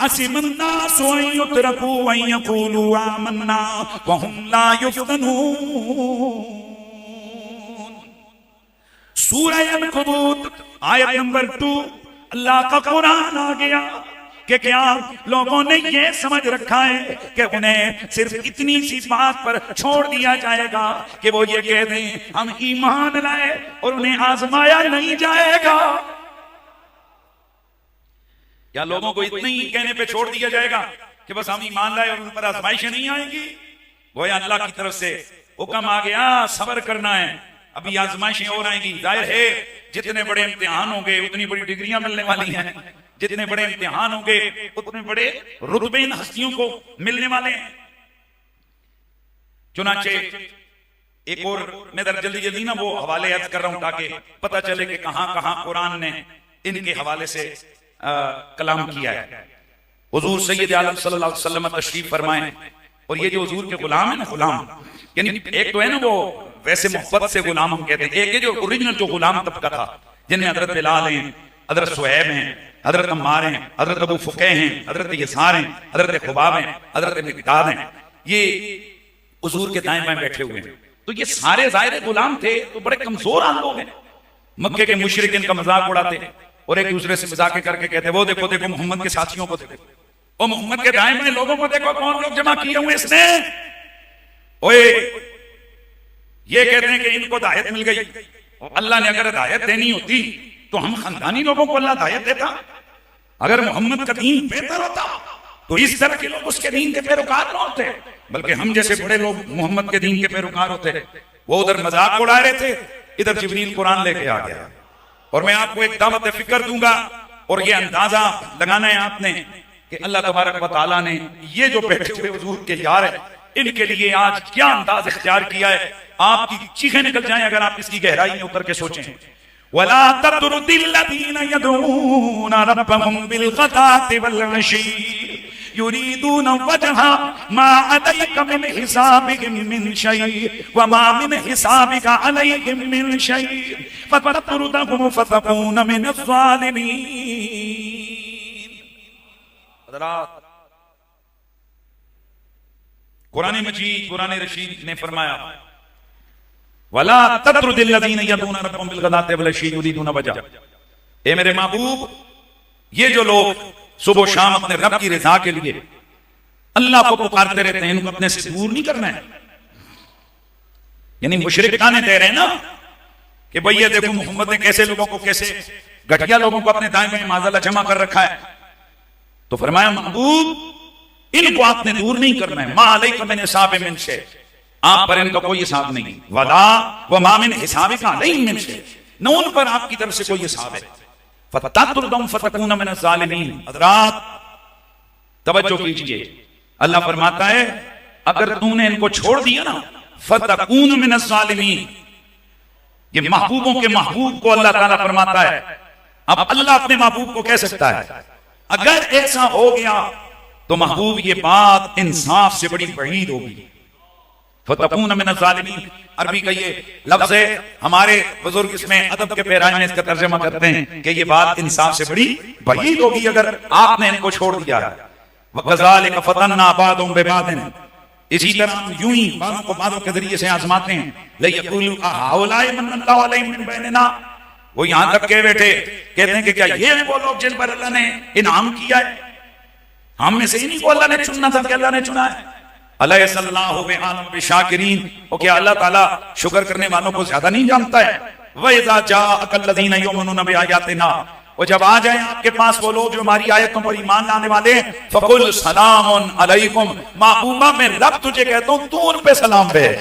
असिमन्नासु अन युत्रकू व यक़ूलू आमन्ना व हुम ला युफ्तनून। सूरह अनकबूत आयत नंबर 2, अल्लाह का कुरान आ गया कि क्या लोगों ने ये समझ रखा है कि उन्हें सिर्फ इतनी सी बात पर छोड़ दिया जाएगा कि वो ये कह दें हम ईमान लाए और उन्हें आजमाया नहीं जाएगा। क्या लोगों को इतने ही कहने पे छोड़ दिया जाएगा कि बस हम ईमान लाए और उन पर आजमाइशें नहीं आएंगी? गोया अल्लाह की तरफ से हुक्म आ गया, सब्र करना है, अभी आजमाइशें और आएंगी। जाहिर है जितने बड़े इम्तिहान होंगे उतनी बड़ी डिग्रियां मिलने वाली हैं, जितने बड़े इम्तिहान होंगे उतने बड़े रुतबे इन हस्तियों को मिलने वाले हैं। चुनाचे एक और मैं जल्दी जल्दी ना वो हवाले अर्ज कर रहा हूं ताकि पता चले कि कहां कहां कुरान ने इनके हवाले से कलाम किया है। हुजूर सैयद आलम सल्लल्लाहु अलैहि वसल्लम तशरीफ फरमाए और ये जो हुजूर के गुलाम है ना, गुलाम यानी एक तो है ना वो वैसे मोहब्बत से गुलाम हम कहते हैं, एक जो ओरिजिनल जो गुलाम तबका था जिनमें हजरत बिलाल हैं, हजरत सुहैब हैं, हजरत अम्मार हैं, हजरत अबू फुकै हैं, हजरत यसार हैं, हजरत खुबाब हैं, हजरत मिक़दाद हैं, ये हुजूर के दाएं बाएं बैठे हुए हैं। तो ये सारे ज़ाहिर गुलाम थे, तो बड़े कमजोर लोग हैं। मक्के के मुशरिक इनका मजाक उड़ाते और एक दूसरे से मजाक करके कहते वो देखो देखो मोहम्मद के साथियों को देखो, और मोहम्मद के दाएं बाएं लोगों को देखो, कौन लोग जमा किए हुए इसने। ओए ये कहते हैं कि इनको हिदायत मिल गई, अल्लाह ने अगर हिदायत देनी होती तो हम खानदानी लोगों को अल्लाह हिदायत देता। अगर मोहम्मद का दीन बेहतर होता तो इस तरह के लोग उसके दीन के पैरोकार न होते, बल्कि हम जैसे बड़े लोग मोहम्मद के दीन के पैरोकार होते। वो उधर मजाक उड़ा रहे थे, इधर जिब्रील कुरान लेके आ गया। और मैं आपको एक दावत फिक्र दूंगा और ये अंदाजा लगाना है आपने कि अल्लाह तबारक व तआला ने ये जो बैठे हुए हुजूर के यार है इनके लिए आज क्या अंदाज इख्तियार किया है। आपकी चीखें निकल जाएं अगर आप इसकी गहराई में उतर के सोचें। वला ततरुदिल्लज़ीना यदऊना रब्बहुम बिलगदाति वल्अशी युरीदूना वजहा मा अलैका मिन हिसाबिहिम मिन शै व मा मिन हिसाबिका अलैहिम मिन शै फततरुदहुम फतकूना मिनज़-ज़ालिमीन। हज़रात, कुरान मजीद कुरान रशीद ने फरमाया वला ततरुदिल्लज़ीना यदऊना रब्बहुम बिलगदाति वल्अशी युरीदूना वजहा। ए मेरे महबूब, ये जो लोग सुबह शाम अपने रब की रजा के लिए अल्लाह को पुकारते रहते हैं, इनको अपने से दूर नहीं करना है। यानी मुशरिक ताने दे रहे हैं ना कि भाई ये देखो मोहम्मद ने कैसे लोगों को, कैसे घटिया लोगों को अपने दाएं बाएं माज़अल्लाह जमा कर रखा है। तो फरमाया महबूब इनको आपने दूर नहीं करना है। मा अलैका मिन हिसाबिहिम मिन शै, आप पर इनका कोई हिसाब नहीं। वला व मा मिन हिसाबिका अलैहिम मिन शै, न उन पर आपकी तरफ से कोई हिसाब है। फततरुदहुम फतकूना मिनज़-ज़ालिमीन। हज़रात तवज्जो कीजिए, अल्लाह फरमाता है अगर तूने इनको छोड़ दिया ना फतकूना मिनज़-ज़ालिमीन। ये महबूबों के महबूब को अल्लाह ताला फरमाता है। अब अल्लाह अपने महबूब को कह सकता है अगर ऐसा हो गया तो महबूब ये बात इंसाफ से बड़ी बईद होगी। फतकूना मिनज़-ज़ालिमीन अरबी का ये लफ्ज है, हमारे बुजुर्ग इसमें अदब के पैराए में इसका तर्जुमा करते हैं कि ये बात इंसाफ से बड़ी बईद होगी अगर आपने इनको छोड़ दिया है। वकज़ालिका फतन्ना बादहुम बिबादिन, इसी तरह हम यूं ही बादों को बादों के जरिए से आजमाते हैं। लयक़ूलू अहाउलाई मन्नल्लाहु अलैहिम मिन बैनिना, वो यहां तक के बैठे कहते हैं कि क्या ये है वो लोग जिन पर अल्लाह ने इनाम किया है। हम में से इन्हीं को अल्लाह ने चुनना था कि अल्लाह ने चुना है। अलैहिस्सलाहु बिआलम बिशाकिरीन, और क्या अल्लाह ताला शुक्र करने वालों को ज्यादा नहीं जानता है। व इज़ा जाअकल्लज़ीना युमिनूना बिआयातिना, और जब आ जाए आपके पास वो लोग जो हमारी आयतों पर ईमान लाने वाले हैं, फकुल सलामुन अलैकुम। महबूबा मैं रब तुझे कहता हूं तू उन पे सलाम भेज।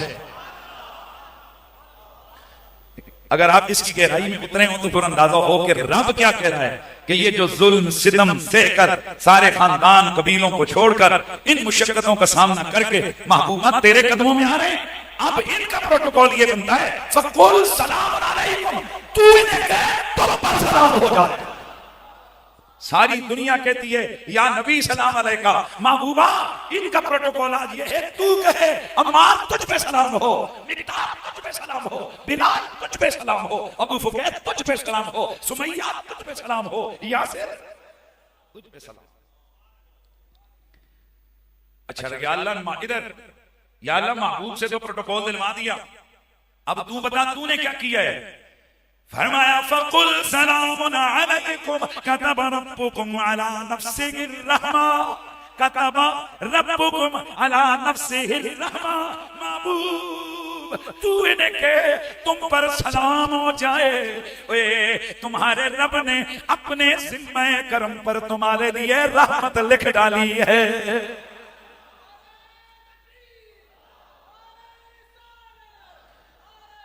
अगर आप इसकी गहराई में उतरे हो तो फिर अंदाजा हो कि रब क्या कह रहा है कि ये जो जुल्म सितम सहकर सारे खानदान कबीलों को छोड़कर इन मुशक्कतों का सामना करके महबूबा तेरे कदमों में आ रहे हैं। अब इनका प्रोटोकॉल ये बनता है फकुल सलामुन अलैकुम, तू इन्हें कह तो पर सलाम हो जाए। सारी दुनिया कहती है या नबी सलाम अलैका, महबूबा इनका प्रोटोकॉल आज ये है तू कहे अम्मार तुझ पे सलाम हो, मिक़दाद तुझ पे सलाम हो, बिलाल तुझ पे सलाम हो, अबू फुकैत तुझ पे सलाम हो, सुमैया तुझ पे सलाम हो, यासिर तुझ पे सलाम। अच्छा या अल्लाह इधर, या अल्लाह महबूब से तो प्रोटोकॉल दिलवा दिया, अब तू बता तूने क्या किया है। फरमाया फकुल सलामुन अलैकुम कतब रब्बुकुम अला नफ्सिहि रहमा, कतब रब्बुकुम अला नफ्सिहि रहमा। महबूब तू इन्हें के तुम पर सलाम हो जाए, तुम्हारे रब ने अपने जिम्मे करम पर तुम्हारे लिए रहमत लिख डाली है।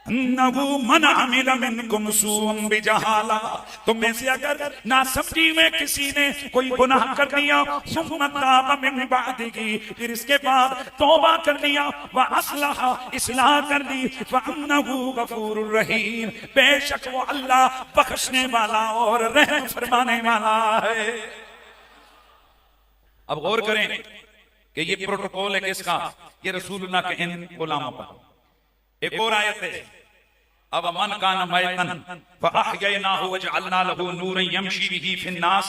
मन अमिल मिनकुम सूअन बिजहाला, तुम में से अगर ना समझी में किसी ने कोई गुनाह कर दिया, सुम्मा ताबा मिन बादिही, फिर इसके बाद तौबा कर दिया, व अस्लहा इस्लाह कर दी, फअन्नहु गफूरुर रहीम, बेशक वो अल्लाह बख्शने वाला और रहम फरमाने वाला है। अब गौर करें कि ये प्रोटोकॉल है किसका, ये रसूलुल्लाह के इन गुलामों का। एक और आयत है, अब मन कान मैतन फअहयैनाहु वजअलना लहू नूरन यमशी बिही फिन्नास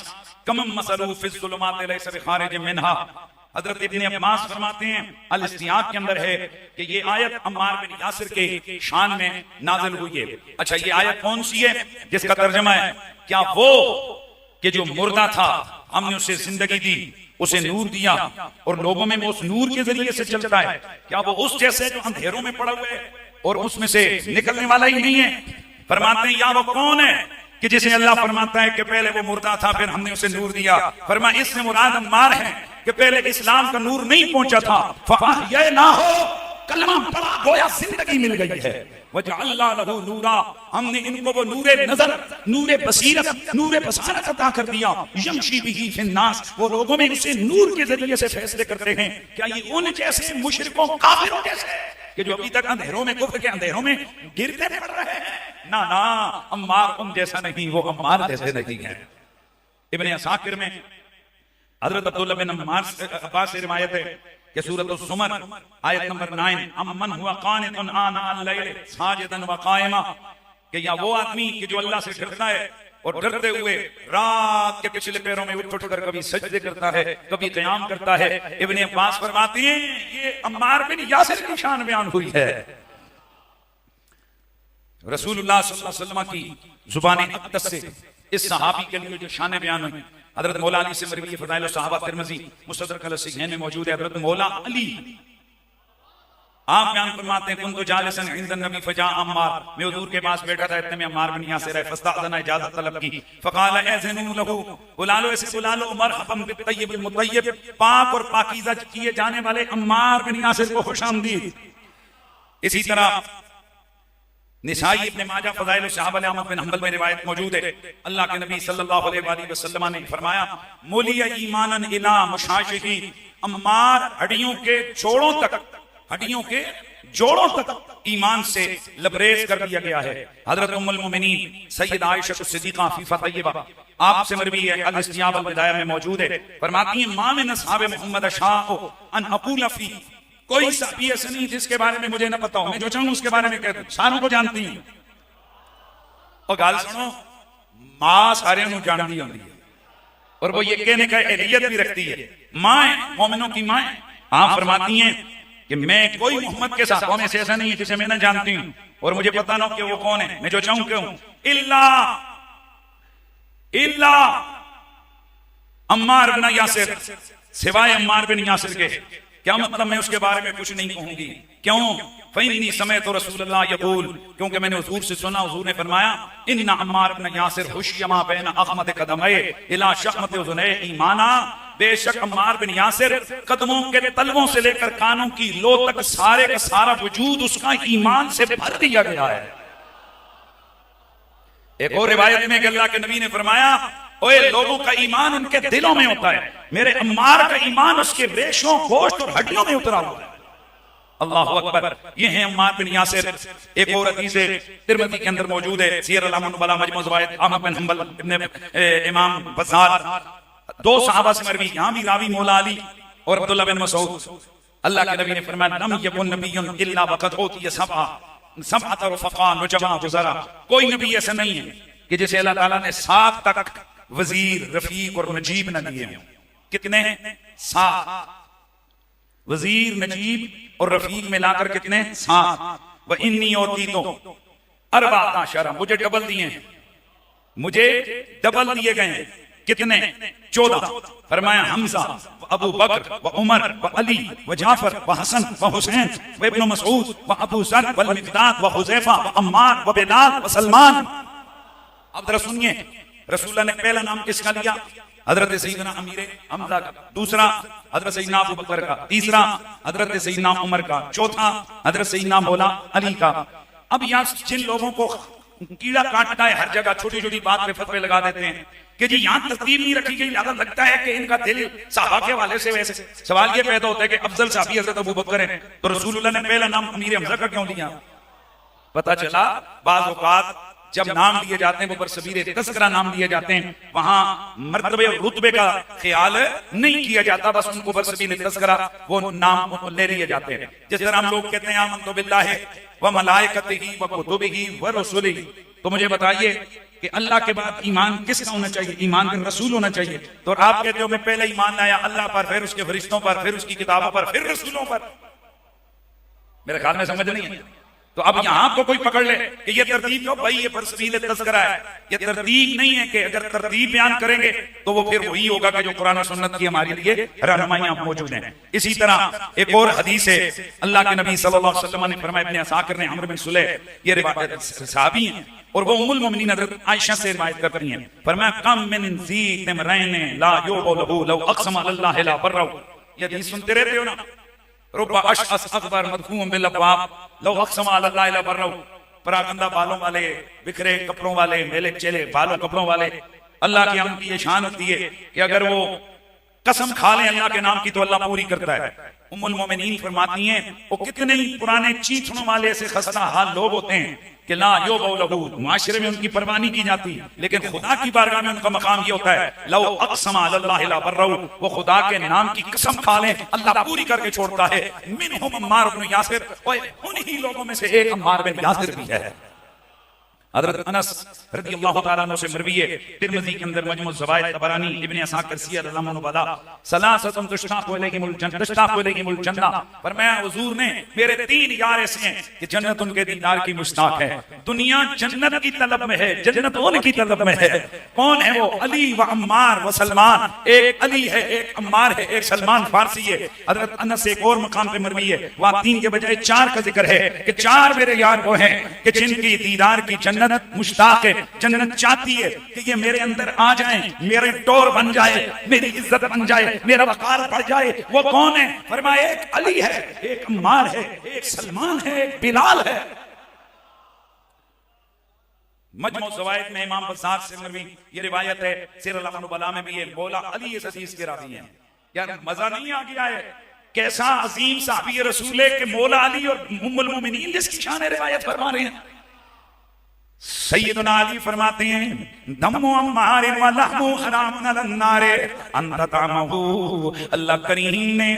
कमम मसलू फिज़्ज़ुलुमाति लैसा बिखारिज मिनहा। हजरत इब्न अब्बास फरमाते हैं अल इस्तियाब के अंदर है कि ये आयत अम्मार बिन यासिर के शान में नाज़िल हुई है। अच्छा ये आयत कौन सी है जिसका तर्जुमा है, क्या वो कि जो मुर्दा था हमने उसे जिंदगी दी, उसे नूर दिया और लोगों में वो उस नूर के जरिए से चलता है, क्या वो उस जैसे जो अंधेरों में पड़ा हुआ है और उसमें से निकलने वाला ही नहीं है। फरमाते हैं या वो कौन है कि जिसे अल्लाह फरमाता है कि पहले वो मुर्दा था फिर हमने उसे नूर दिया। फरमाया इससे मुराद अम्मार है कि पहले इस्लाम का नूर नहीं पहुंचा था, फअहयैनाहु कलमा पढ़ा गोया जिंदगी मिल गई है, वजअलना लहू नूरा, हमने इनको वो नूरे नजर, नूरे बसीरत, नूरे बसारत अता कर दिया, यमशी बिही फिन्नास, वो लोगों में उसे नूर के जरिए से फैसले करते हैं। क्या ये उन जैसे मुशरिकों काफिरों जैसे कि जो अभी तक अंधेरों में कुफ्र के अंधेरों में गिरते पड़ रहे हैं? ना ना, अम्मार उन जैसा नहीं, वो अम्मार जैसे नहीं है। इब्ने असाकिर में हजरत अब्दुल्लाह बिन अब्बास से रिवायत है कि सूरत अज़्ज़ुमर आयत नंबर 9, अम्मन हुआ कानितुन आना अल-लैल साजिदन व कायमा, कि या वो आदमी कि जो अल्लाह से डरता है और डरते हुए रात के पिछले पैरों में उठ कर कभी सजदे करता है, कभी क़याम करता है। इब्ने अब्बास फरमाते हैं ये अम्मार बिन यासिर की शान बयान हुई है। रसूलुल्लाह सल्लल्लाहु अलैहि वसल्लम की जुबान अक़दस से इस सहाबी के लिए जो शान बयान हुई, हजरत मौला अली से मरवी फ़ज़ाइल सहाबा तिरमिज़ी मुस्तदरक अल-सिग़ैन में मौजूद है। हजरत मौला अली आप बयान फरमाते हैं कुन्तु जालिसन इंदन नबी फजा अम्मार, मैं हुजूर के पास बैठा था, इतने में अम्मार बिन यासिर फस्तअज़ना इजाज़त तलब की, फ़क़ाल अज़िनू लहू, बुला लो ऐसे बुला लो, मरहबन बित्तय्यिबिल मुतय्यब, पाक और पाकीज़ा किए जाने वाले अम्मार बिन यासिर को खुशामदीद। इसी तरह निसाई इब्न माजा फ़ज़ाइल सहाबा अहमद बिन हंबल में रिवायत मौजूद है, अल्लाह के नबी सल्लल्लाहु अलैहि वसल्लम ने फरमाया मुलिया ईमानन इला मुशाशिही, अम्मार हड्डियों के जोड़ों तक, हड्डियों के जोड़ों तक ईमान से लबरेज कर दिया गया है। हजरत उम्मुल मोमिनीन सैयदा आयशा सिद्दीक़ा अफ़ीफ़ा तय्यबा आपसे मरवी है अल इस्तियाब अल बिदाया में मौजूद है, फरमाती हैं मा मिन असहाबे मोहम्मद शाअ अन अक़ूल फी, कोई साहबी ऐसा नहीं जिसके बारे में मुझे न पता हो, मैं जो चाहूं उसके बारे में कह दूं, सारों को जानती हूं। और गाल सुनो, मां सारे नु जानती होती है और वो ये कहने का एहलियत भी रखती है, मां मोमिनों की मां। आप फरमाती हैं कि मैं कोई मोहम्मद के साथ में से ऐसा नहीं है जिसे मैं न जानती हूं और मुझे पता ना कि वो कौन है, मैं जो चाहूं कहूं, इल्ला अम्मार बिन यासिर, सिवाय अम्मार बिन यासिर के। क्या मतलब मैं उसके बारे में कुछ नहीं कहूंगी, क्यों? फ़इन्नी समअतु रसूलल्लाह यक़ूल, क्योंकि मैंने हुजूर से सुना, हुजूर ने फरमाया इन्ना अम्मार बिन यासिर हुश्यमा बैन अख़मद क़दमैहि इला शहमत उज़ुनैहि ईमाना, बेशक अम्मार बिन यासिर कदमों के तलवों से लेकर कानों की लो तक सारे का सारा वजूद उसका ईमान से भर दिया गया है। एक और रिवायत में अल्लाह के नबी ने फरमाया ओए लोगों का ईमान उनके दिलों में होता है, मेरे अम्मार का ईमान उसके रेशों, गोश्त और हड्डियों में उतरा हुआ है। अल्लाह अकबर। ये है अम्मार बिन यासिर। एक और हदीस तिरमिज़ी के अंदर मौजूद है, सीर अल-अमन वाला मजमू ज़वाइद अहमद बिन हंबल इब्न इमाम बज़ार, दो सहाबा से मरवी, यहां भी रावी मौला अली और अब्दुल्लाह बिन मसऊद। अल्लाह के नबी ने फरमाया लम यकुन नबियुन इल्ला वक़द उतिया सबअत रफ़क़ान व जमा गुज़रा, कोई नबी ऐसा नहीं है कि जिसे अल्लाह ताला ने 7 तक वजीर, रफीक और नजीब न दिए हों। कितने हैं? 7। वजीर, नजीब और रफीक मिलाकर कितने? 7। व इन्नी होती तो अरबा शरा, मुझे डबल दिए, मुझे डबल दिए गए। कितने? 14। फरमाया हमजा व अबू बकर व उमर व अली व जाफर व हसन व हुसैन व इब्न मसूद व अबू जर व मिक़दाद व हुज़ैफा व अम्मार व बिलाल व सलमान। अब जरा सुनिए, रसूलुल्लाह ने पहला नाम किसका लिया? हजरत सैयदना अमीर हमजा का, दूसरा हजरत सैयदना अबू बकर का, तीसरा हजरत सैयदना उमर का, चौथा हजरत सैयदना मौला अली का। अब यहाँ जिन लोगों को कीड़ा काटता है हर जगह, छोटी छोटी बात पे फतवे लगा देते हैं कि जी यहाँ तरतीब नहीं रखी गई, ज्यादा लगता है कि इनका दिल सहाबा के हवाले से। वैसे सवाल ये पैदा होता है कि अफजल साहबी हजरत अबू बकर है, तो रसूलुल्लाह ने पहला नाम अमीर हमजा का क्यों लिया? पता चला बाज़ औक़ात जब नाम लिए जाते हैं वो बरसबीर तस्करा नाम लिए जाते हैं, वहां मर्तबे और रुतबे का ख्याल नहीं किया जाता, बस उनको बरसबीर तस्करा वो नाम ले लिए जाते हैं। जिस तरह हम लोग कहते हैं आमन्तु बिल्लाहि व मलाइकतिही व कुतुबिही व रुसुलिही, तो मुझे बताइए कि अल्लाह के बाद ईमान किसका होना चाहिए? ईमान बिन रसूल होना चाहिए। तो आप कहते हो मैं पहले ईमान लाया अल्लाह पर, फिर उसके फरिश्तों पर, फिर उसकी किताबों पर, फिर रसूलों पर। मेरे ख्याल में समझ नहीं है। तो अब यहां आपको कोई पकड़ ले कि ये तरतीब क्यों भाई, ये बरसबील तज़किरा है, ये तरतीब नहीं है। कि अगर तरतीब बयान करेंगे तो वो फिर वही होगा कि जो कुरान और सुन्नत की हमारे लिए रहनुमाइयां मौजूद हैं। इसी तरह एक और हदीस है, अल्लाह के नबी सल्लल्लाहु अलैहि वसल्लम ने फरमाया, इब्न असाकिर ने, अम्र बिन सुलैह, ये रिवायत सहाबी हैं और वो उम्मुल मोमिनीन हज़रत आयशा से रिवायत करती हैं, फरमाया कम मिन ज़ी तिमरैन ला युबलहु लौ अक़सम अल्लाह ला बर्रहु। ये हदीस सुनते रहते हो ना, रुब्बा अशअस अकबर मदफूम बिल अबवाब लौ अक़सम अल्लाह ला बर्रहु। परागंदा बालों वाले, बिखरे कपड़ों वाले, मेले चेले बालों कपड़ों वाले, अल्लाह की उनकी ये शान होती है कि अगर वो कसम खा लें अल्लाह के नाम की तो अल्लाह पूरी करता है। उम्मुल मोमिनीन फरमाती हैं वो कितने ही पुराने चीथड़ों वाले ऐसे खस्ता हाल लोग होते हैं कि ला युबलहु, माशरे में उनकी परवाह नहीं की जाती, लेकिन खुदा की बारगाह में उनका मकाम ये होता है लौ अक़सम अल्लाह ला बर्रहु, वो खुदा के नाम की कसम खा लें अल्लाह पूरी करके छोड़ता है। मिनहुम अम्मार इब्न यासिर, और उन्हीं लोगों में से एक अम्मार बिन यासिर भी है। हज़रत अनस रज़ियल्लाहु तआला अन्हु से मरवी है, तिर्मिज़ी के अंदर मजमू ज़वाइद, तबरानी, इब्न असाकिर सीरत अल-अमन वला सलासतुन तुश्ताक़ु इलैहिमुल जन्नह। फरमाया हुज़ूर ने मेरे 3 यार ऐसे हैं कि जन्नत उनके दीदार की मुश्ताक है। दुनिया जन्नत की तलब में है, जन्नत उनकी तलब में है। कौन है वो? अली व अम्मार व सलमान। एक अली है, एक अम्मार है, एक सलमान फारसी है। हज़रत अनस से एक और मकाम पे मरवी है, वहां 3 के बजाय 4 का जिक्र है कि 4 मेरे यार वो हैं कि जिनकी दीदार की जन्नत मुश्ताक है, जन्नत चाहती है कि ये मेरे अंदर आ जाएं, मेरे टोर बन जाए, मेरी इज्जत बन जाए, मेरा वकार बढ़ जाए। वो कौन है? फरमाया एक अली है, एक अम्मार है, एक सलमान है, एक बिलाल है। मजमू ज़वाइद में इमाम बज़्ज़ार से मरवी ये रिवायत है, सीरत अल-अमन वला में भी है, मौला अली इस हदीस के रावी हैं। यार मजा नहीं आ गया है? कैसा अजीम साहबी रसूल है कि मौला अली और उम्मुल मोमिनीन जिसकी शान रिवायत फरमा रहे हैं। सैयदना अली फरमाते हैं दमु अम्मार व लहमु हरामुन अलन्नार अंत तामहु। अल्लाह करीम ने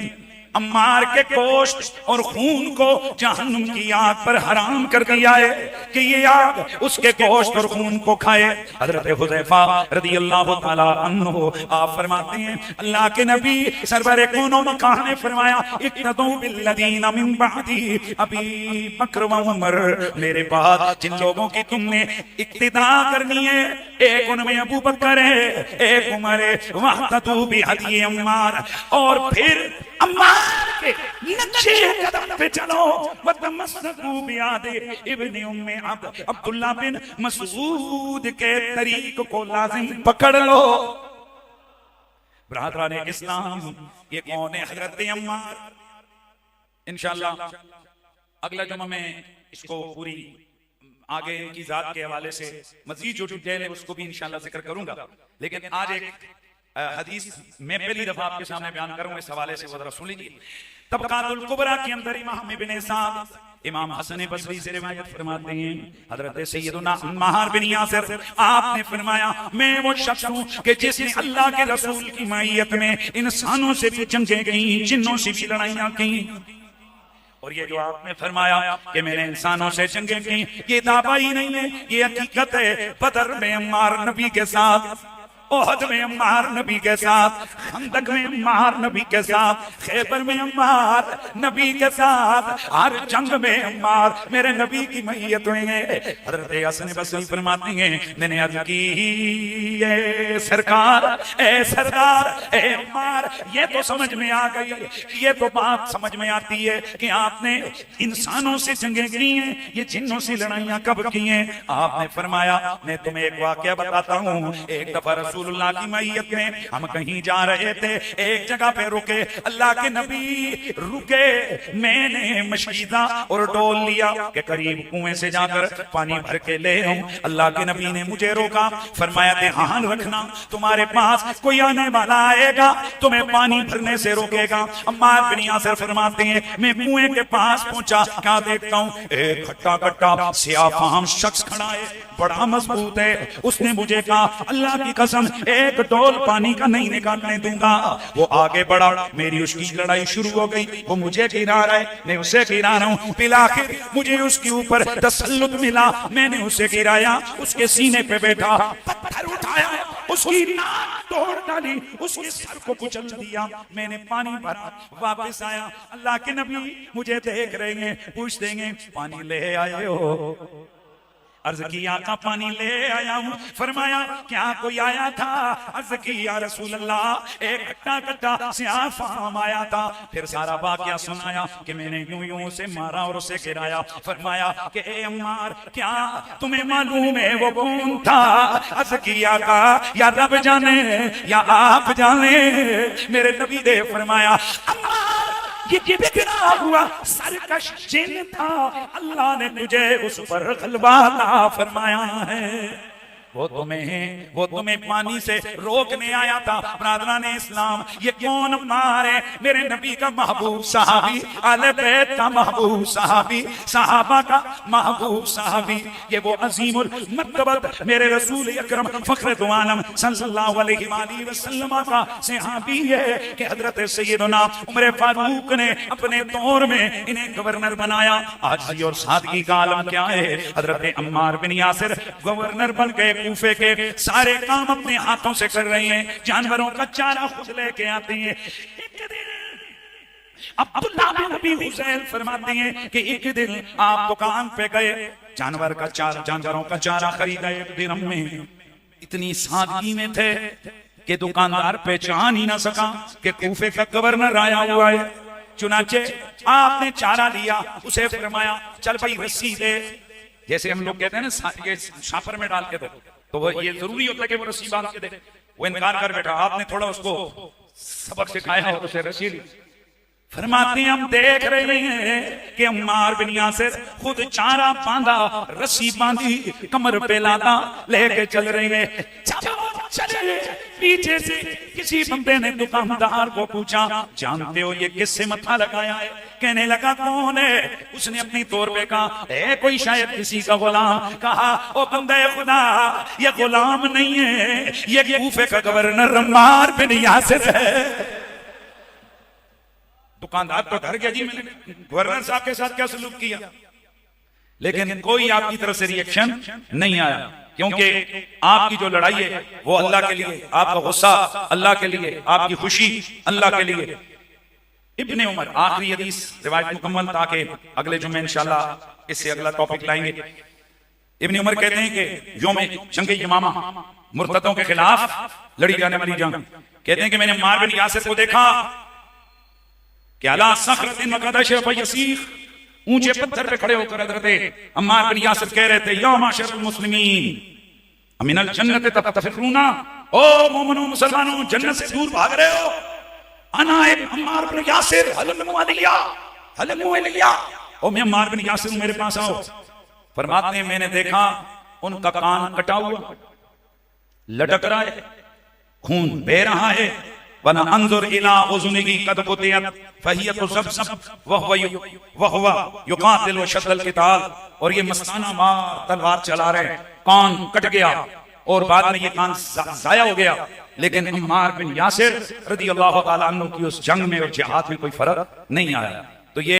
अम्मार के गोश्त और खून को जहन्नुम की आग पर हराम कर दिया है कि ये आग उसके गोश्त और खून को खाए। हजरत हुज़ैफा रज़ियल्लाहु तआला अन्हु आप फरमाते हैं अल्लाह के नबी सरवर कौनो मकान ने फरमाया इक्तदू बिल्लज़ीना मिन बअदी अबी बकर व उमर, मेरे बाद जिन लोगों की तुमने इक्तिदा करनी है, एक उनमें अबू बकर है, एक उमर है, वहतदू बिहदी अम्मार, और फिर अम्मार के नक्शे कदम पे चलो। वतमस्सकू बियादे इब्न उम्मे अब्द, अब्दुल्लाह बिन मसूद के तरीक को लाजिम पकड़ लो। ब्रादरान इस्लाम, ये कौन है? हजरत अम्मार। इंशाअल्लाह अगला जुमा में इसको पूरी आगे इनकी जात के हवाले से मजीद जो डिटेल है उसको भी इंशाअल्लाह जिक्र करूंगा। लेकिन आज एक हदीस मैं पहली दफा आपके सामने बयान करूंगा, इस हवाले से जरा सुन लीजिए। तबकातुल कुबरा के अंदर इमाम इब्न साद, इमाम हसन बसरी से रिवायत फरमाते हैं हजरत सैयदना अम्मार बिन यासिर, आपने फरमाया मैं वो शख्स हूं कि जिसने अल्लाह के रसूल की मायत में इंसानों से भी जंगें गई, जिन्नों से भी लड़ाइयां की। और ये जो आपने फरमाया कि मैंने इंसानों से जंगें की, ये दावा ही नहीं है, ये हकीकत है। बदर में अम्मार नबी के साथ ओहद में अम्मार नबी के साथ, खंदक में अम्मार नबी के साथ, खैबर में अम्मार नबी के साथ, हर जंग में अम्मार मेरे नबी की मैयत हुए हैं। हज़रत हसन बसरी फरमाते हैं मैंने अर्ज़ की ए सरकार, ए सरदार, ए अम्मार, ये तो समझ में आ गई, ये तो बात समझ में आती है कि आपने इंसानों से जंगें की हैं, ये जिन्नों से लड़ाइयां कब की हैं? आपने फरमाया मैं तुम्हें एक वाकया बताता हूँ। एक दफा रसूलुल्लाह की मैयत में हम कहीं जा रहे थे, एक जगह पे रुके, अल्लाह के नबी रुके, मैंने मशीदा और डोल लिया कि करीब कुएं से जाकर पानी भर के ले आऊं। अल्लाह के नबी ने मुझे रोका, फरमाया ध्यान रखना तुम्हारे पास कोई आने वाला आएगा तुम्हें पानी भरने से रोकेगा। अम्मार बिन यासिर फरमाते हैं मैं कुएं के पास पहुंचा, क्या देखता हूं एक खट्टा खट्टा सियाफाम शख्स खड़ा है, बड़ा मजबूत है। उसने मुझे कहा अल्लाह की कसम एक डोल पानी का नहीं निकालने दूंगा। वो आगे बढ़ा, मेरी उसकी लड़ाई शुरू हो गई, वो मुझे गिरा रहा है, मैं उसे गिरा रहा हूँ। फिर मुझे उसके ऊपर तसल्लुत मिला, मैंने उसे गिराया, उसके सीने पे बैठा, पत्थर उठाया, उसकी नाक तोड़ डाली, उसके सर को कुचल दिया। मैंने पानी भरा, वापस आया, अल्लाह के नबी मुझे देख रहे हैं, पूछ देंगे पानी ले आए हो? अर्ज किया का पानी ले आया हूँ। फरमाया क्या कोई आया था? अर्ज किया रसूल अल्लाह एक खट्टा खट्टा सियाफाम आया था। फिर सारा वाकया सुनाया कि मैंने यूं यूं उसे मारा और उसे गिराया। फरमाया कि ए अम्मार क्या तुम्हें मालूम है वो कौन था? अर्ज किया का या रब जाने या आप जाने। मेरे नबी ने फरमाया अम्मार ये बिगड़ा हुआ सरकश जिन था, अल्लाह ने तुझे उस पर गलबा अता फरमाया है। वो तुम्हें पानी से रोकने आया था। ब्रादरान इस्लाम ये कौन मारे? मेरे नबी का महबूब सहाबी, आले बैत का महबूब सहाबी, सहाबा का महबूब सहाबी, ये वो अजीमुल मर्तबत मेरे रसूल अकरम फख्र दो आलम सल्लल्लाहु अलैहि वसल्लम का सहाबी है कि हजरत सैयदना उमर फारूक ने अपने दौर में इन्हें गवर्नर बनाया। आज और सादगी का आलम क्या है? हजरत अम्मार बिन यासिर गवर्नर बन गए, कूफे के सारे काम अपने हाथों से कर रहे हैं, जानवरों का चारा खुद लेके आते हैं। एक दिन अब्दुल्लाह बिन अबी हुज़ैल फरमाते हैं कि एक दिन आप दुकान पे गए, जानवरों का चारा खरीदा। एक दिन में इतनी सादगी में थे कि दुकानदार पहचान ही ना सका कि कूफे का गवर्नर आया हुआ है। चुनाचे आपने चारा लिया, उसे फरमाया चल भाई रस्सी दे, जैसे हम लोग कहते हैं ना ये शापर में डाल के दो, तो वो ये जरूरी होता है कि वो रस्सी बांध के दे। वो इनकार कर बैठा, आपने थोड़ा उसको सबक सिखाया और उसे रस्सी ली। फरमाते हैं हम देख रहे हैं कि अम्मार बिन यासिर खुद चारा बांधा, रस्सी बांधी, कमर पे लादा लेके चल रहे हैं। चले पीछे से किसी बंदे ने दुकानदार को पूछा जानते हो ये किससे मथा लगाया है? कहने लगा कौन है? उसने अपनी तौर पे कहा है कोई शायद किसी का गुलाम। कहा ओ बंदे खुदा ये गुलाम नहीं है, ये कूफे का गवर्नर अम्मार बिन यासिर है। दुकानदार तो डर गया जी, मैंने गवर्नर साहब के साथ क्या सलूक किया, लेकिन कोई आपकी तरफ से रिएक्शन नहीं आया, क्योंकि आपकी जो लड़ाई है वो अल्लाह के लिए, आपका गुस्सा अल्लाह के लिए, आपकी खुशी अल्लाह के लिए। इब्ने उमर, आखिरी हदीस रिवायत मुकम्मल, ताकि अगले जुम्मे इंशाल्लाह इससे अगला टॉपिक लाएंगे। इब्ने उमर कहते हैं कि यौम जंग यमामा, मुर्तदों के खिलाफ लड़ी जाने वाली जंग, कहते हैं कि मैंने अम्मार बिन यासिर को देखा कि अला सखरतिन वकदश फयसीख, ऊंचे पत्थर पे खड़े होकर हजरत अम्मार बिन यासिर कह रहे थे या माशरल मुस्लिमीन अमिनल जन्नत तफिरूना, ओ मोमिनो मुसलमानों जन्नत से दूर भाग रहे हो। अना अम्मार बिन यासिर हलमु अलैया, ओ मैं अम्मार बिन यासिर, मेरे पास आओ। फरमाते हैं मैंने देखा उनका कान कटा हुआ लटक रहा है, खून बह रहा है। वना अंजुर इला उज़ुनिही कद कुतियत फहियत ज़बज़ब वहुवा युक़ातिल वशद्दल क़िताल, और ये मस्ताना मार तलवार चला रहे, कान कट गया और बाद में ये कान ज़ाया हो गया। लेकिन अम्मार बिन यासिर रज़ियल्लाहु ताला अन्हु की उस जंग में और जिहाद में कोई फर्क नहीं आया।